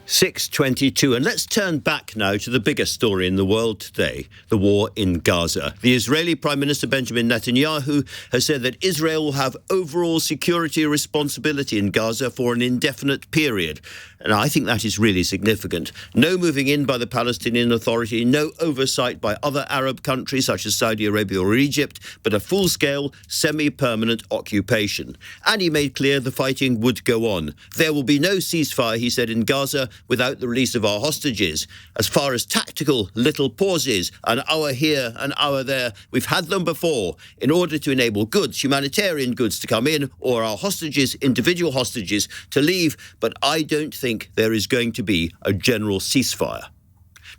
6:22, and let's turn back now to the biggest story in the world today, the war in Gaza. The Israeli Prime Minister Benjamin Netanyahu has said that Israel will have overall security responsibility in Gaza for an indefinite period. And I think that is really significant. No moving in by the Palestinian Authority, no oversight by other Arab countries such as Saudi Arabia or Egypt, but a full-scale, semi-permanent occupation. And he made clear the fighting would go on. There will be no ceasefire, he said, in Gaza without the release of our hostages. As far as tactical little pauses, an hour here, an hour there, we've had them before in order to enable goods, humanitarian goods to come in, or our hostages, individual hostages, to leave. But I don't think there is going to be a general ceasefire.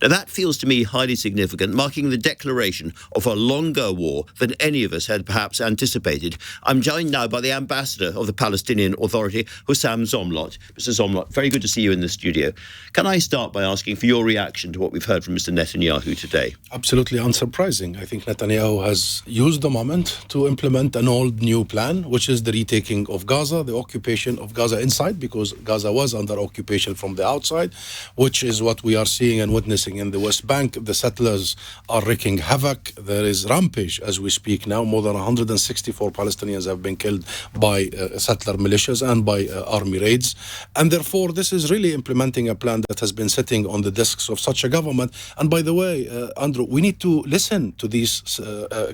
Now, that feels to me highly significant, marking the declaration of a longer war than any of us had perhaps anticipated. I'm joined now by the ambassador of the Palestinian Authority, Husam Zomlot. Mr. Zomlot, very good to see you in the studio. Can I start by asking for your reaction to what we've heard from Mr. Netanyahu today? Absolutely unsurprising. I think Netanyahu has used the moment to implement an old new plan, which is the retaking of Gaza, the occupation of Gaza inside, because Gaza was under occupation from the outside, which is what we are seeing and witnessing in the West Bank. The settlers are wreaking havoc. There is rampage as we speak now. More than 164 Palestinians have been killed by settler militias and by army raids. And therefore, this is really implementing a plan that has been sitting on the desks of such a government. And by the way, Andrew, we need to listen to these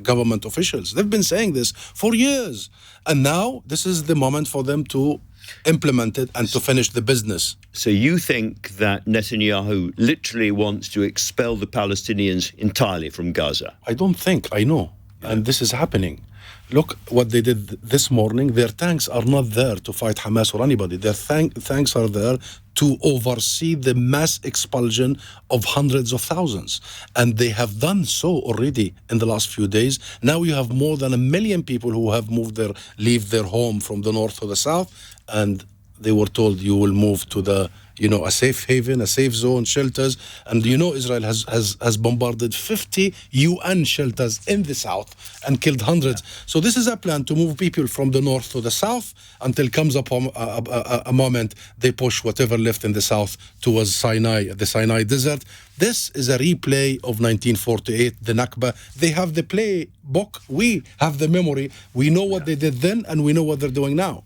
government officials. They've been saying this for years. And now this is the moment for them to implement it and to finish the business. So you think that Netanyahu literally wants to expel the Palestinians entirely from Gaza? I don't think, I know. And this is happening. Look what they did this morning. Their tanks are not there to fight Hamas or anybody. Their tanks are there to oversee the mass expulsion of hundreds of thousands. And they have done so already in the last few days. Now you have more than 1 million people who have leave their home from the north to the south, and they were told you will move to the a safe haven, a safe zone, shelters. And Israel has bombarded 50 UN shelters in the south and killed hundreds. So this is a plan to move people from the north to the south until comes upon a moment they push whatever left in the south towards the Sinai Desert. This is a replay of 1948, the Nakba. They have the playbook. We have the memory. We know what they did then, and we know what they're doing now.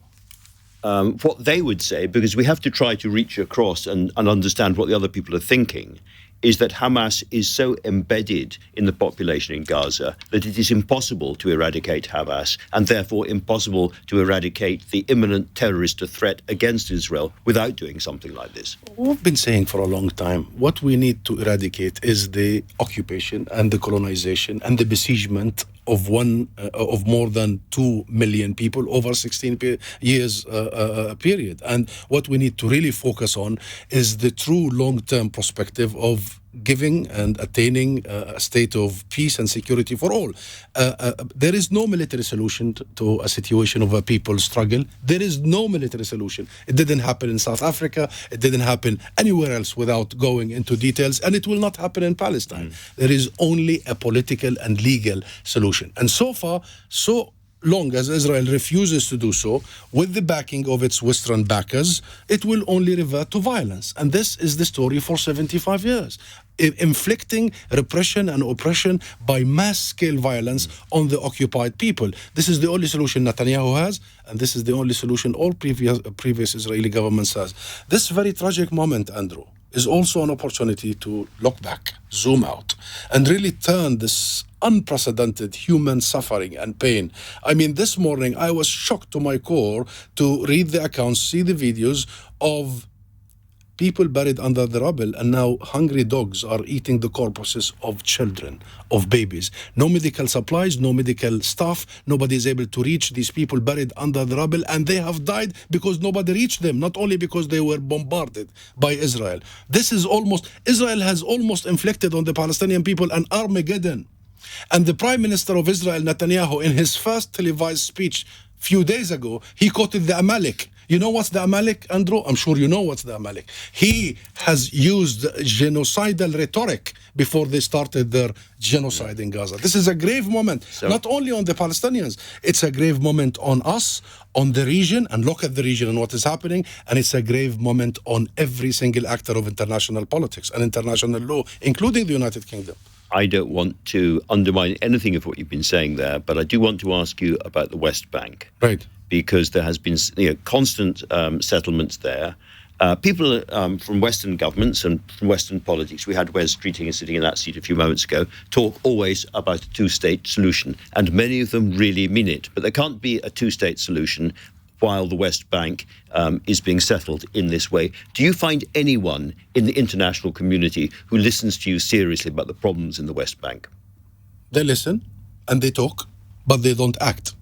What they would say, because we have to try to reach across and understand what the other people are thinking, is that Hamas is so embedded in the population in Gaza that it is impossible to eradicate Hamas, and therefore impossible to eradicate the imminent terrorist threat against Israel without doing something like this. We've been saying for a long time, what we need to eradicate is the occupation and the colonization and the besiegement of more than 2 million people over 16 years period. And what we need to really focus on is the true long-term perspective of giving and attaining a state of peace and security for all. There is no military solution to a situation of a people struggle. There is no military solution. It didn't happen in South Africa. It didn't happen anywhere else without going into details. And it will not happen in Palestine. There is only a political and legal solution. And so far, so long as Israel refuses to do so, with the backing of its Western backers, it will only revert to violence. And this is the story for 75 years. Inflicting repression and oppression by mass-scale violence on the occupied people. This is the only solution Netanyahu has, and this is the only solution all previous Israeli governments has. This very tragic moment, Andrew, is also an opportunity to look back, zoom out, and really turn this unprecedented human suffering and pain. I mean, this morning I was shocked to my core to read the accounts, see the videos of people buried under the rubble, and now hungry dogs are eating the corpses of children, of babies. No medical supplies, no medical staff. Nobody is able to reach these people buried under the rubble, and they have died because nobody reached them, not only because they were bombarded by Israel. Israel has almost inflicted on the Palestinian people an Armageddon. And the Prime Minister of Israel, Netanyahu, in his first televised speech few days ago, he quoted the Amalek. You know what's the Amalek, Andrew? I'm sure you know what's the Amalek. He has used genocidal rhetoric before they started their genocide in Gaza. This is a grave moment, not only on the Palestinians, it's a grave moment on us, on the region, and look at the region and what is happening, and it's a grave moment on every single actor of international politics and international law, including the United Kingdom. I don't want to undermine anything of what you've been saying there, but I do want to ask you about the West Bank. Right. Because there has been constant settlements there. People from Western governments and from Western politics, we had Wes Streeting sitting in that seat a few moments ago, talk always about a two-state solution, and many of them really mean it. But there can't be a two-state solution while the West Bank is being settled in this way. Do you find anyone in the international community who listens to you seriously about the problems in the West Bank? They listen and they talk, but they don't act.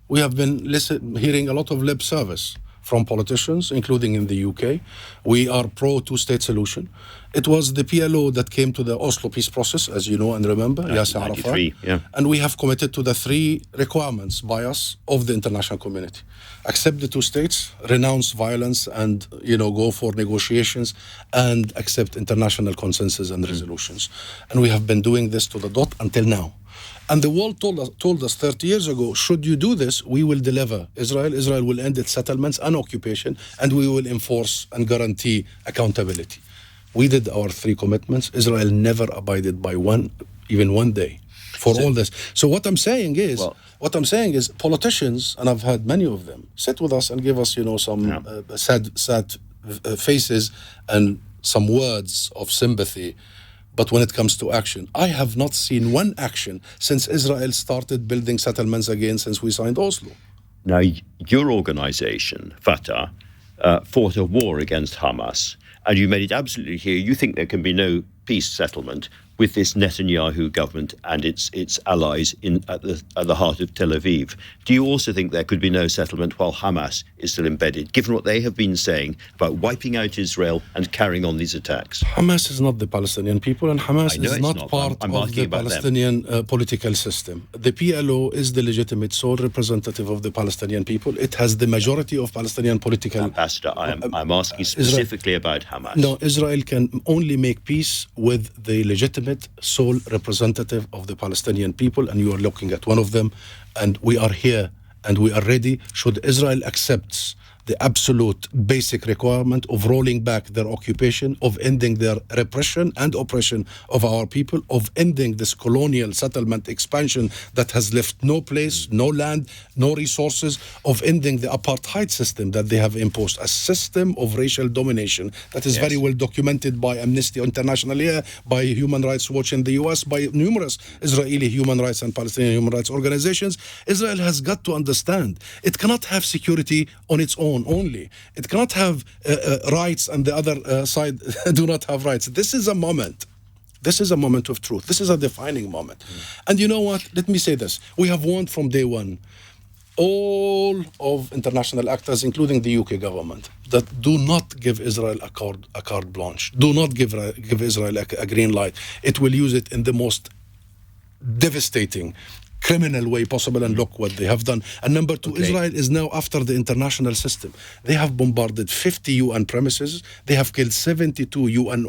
We have been hearing a lot of lip service from politicians, including in the UK. We are pro two-state solution. It was the PLO that came to the Oslo peace process, as you know and remember, Yasser Arafat. Yeah. And we have committed to the 3 requirements by us of the international community. Accept the 2 states, renounce violence and, go for negotiations, and accept international consensus and resolutions. And we have been doing this to the dot until now. And the world told us 30 years ago, should you do this, we will deliver Israel. Israel will end its settlements and occupation, and we will enforce and guarantee accountability. We did our 3 commitments. Israel never abided by even one day for all this. So what I'm saying is, politicians, and I've had many of them, sit with us and give us, some sad faces and some words of sympathy. But when it comes to action, I have not seen one action since Israel started building settlements again since we signed Oslo. Now, your organization, Fatah, fought a war against Hamas, and you made it absolutely clear you think there can be no peace settlement with this Netanyahu government and its allies at the heart of Tel Aviv. Do you also think there could be no settlement while Hamas is still embedded, given what they have been saying about wiping out Israel and carrying on these attacks? Hamas is not the Palestinian people, and Hamas is not part of the Palestinian political system. The PLO is the legitimate sole representative of the Palestinian people. It has the majority of Palestinian political... Ambassador, I'm asking specifically about Hamas. No, Israel can only make peace with the legitimate sole representative of the Palestinian people, and you are looking at one of them, and we are here and we are ready should Israel accepts the absolute basic requirement of rolling back their occupation, of ending their repression and oppression of our people, of ending this colonial settlement expansion that has left no place, no land, no resources, of ending the apartheid system that they have imposed, a system of racial domination that is very well documented by Amnesty International here, by Human Rights Watch in the US, by numerous Israeli human rights and Palestinian human rights organizations. Israel has got to understand it cannot have security on its own only. It cannot have rights and the other side do not have rights. This is a moment. This is a moment of truth. This is a defining moment. And you know what? Let me say this. We have warned from day one all of international actors, including the UK government, that do not give Israel a carte blanche. Do not give Israel a green light. It will use it in the most devastating, criminal way possible, and look what they have done. And number 2, Israel is now after the international system. They have bombarded 50 UN premises. They have killed 72 UN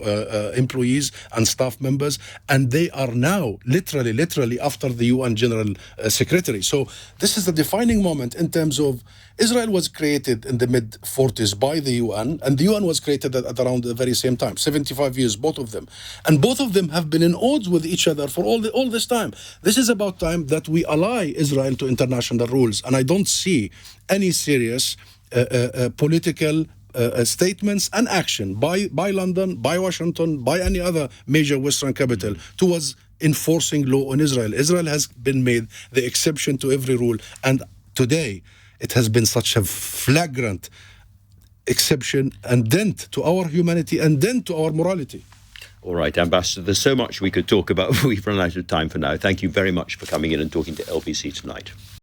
employees and staff members, and they are now literally after the UN General Secretary. So this is the defining moment in terms of Israel was created in the mid-40s by the UN, and the UN was created at around the very same time, 75 years, both of them. And both of them have been in odds with each other for all this time. This is about time that we ally Israel to international rules, and I don't see any serious political statements and action by London, by Washington, by any other major Western capital towards enforcing law on Israel. Israel has been made the exception to every rule, and today it has been such a flagrant exception and dent to our humanity and dent to our morality. All right, Ambassador, there's so much we could talk about, but we've run out of time for now. Thank you very much for coming in and talking to LBC tonight.